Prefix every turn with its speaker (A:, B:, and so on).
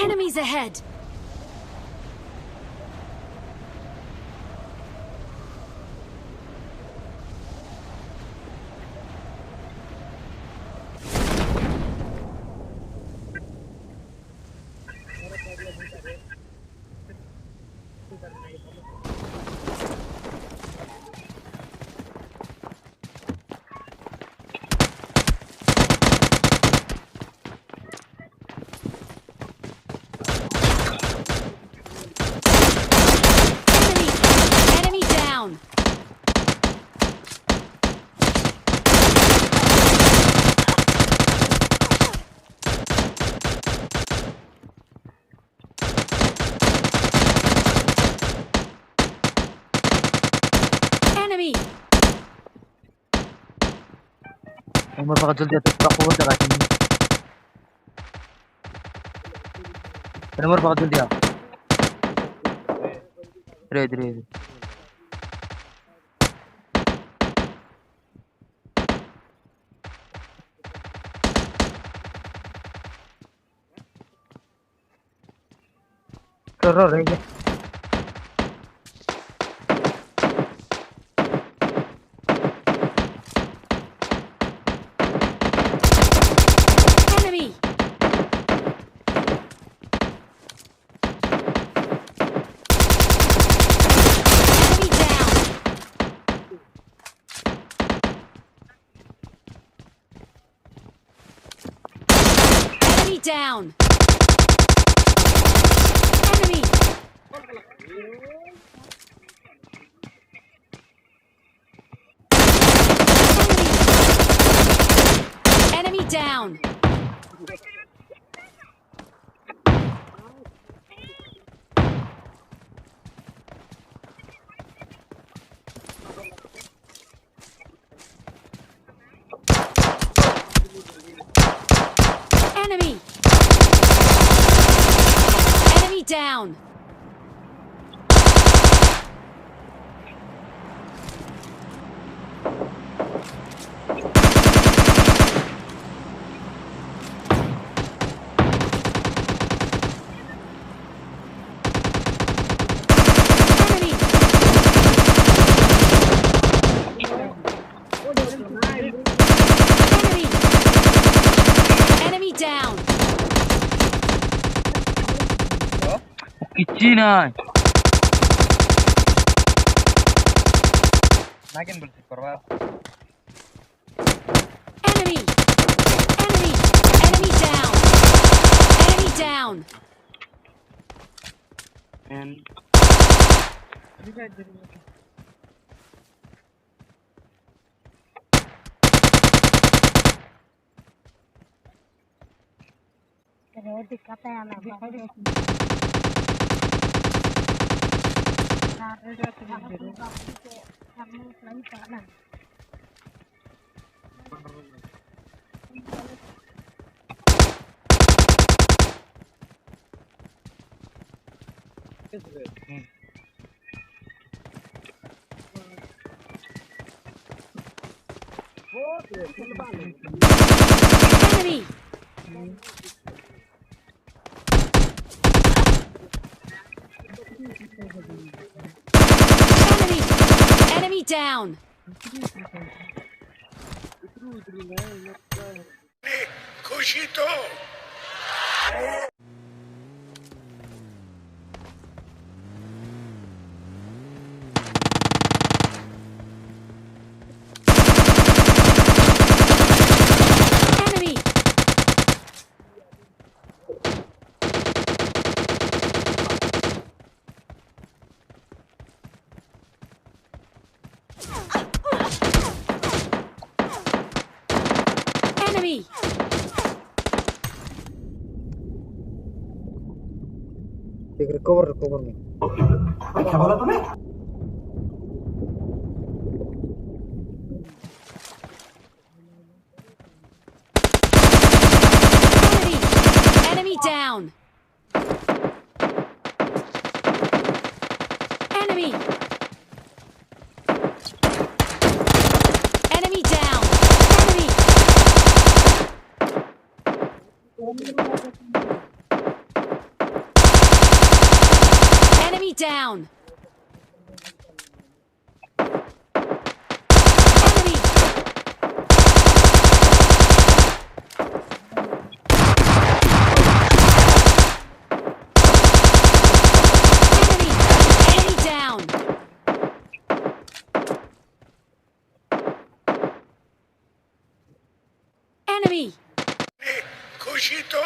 A: Enemies ahead! Enemy down! Enemy!
B: عمر فقط جلدي أتوقع قوة لكن عمر فقط جلدي ريد كرر ريد
A: Enemy! Enemy down! Enemy down! Enemy! Enemy down! Enemy! Enemy down! Enemy! Enemy! Enemy down!
B: Kitchenai
C: Nakin boleh korban.
A: Enemy! Enemy! Enemy down! Enemy down!
C: And
A: Enemy! Enemy! Enemy down! Enemy! Enemy!
B: recover me.
A: Enemy! Enemy down! Enemy! Enemy down! Enemy! down. Enemy down. Enemy.
C: খুশি তো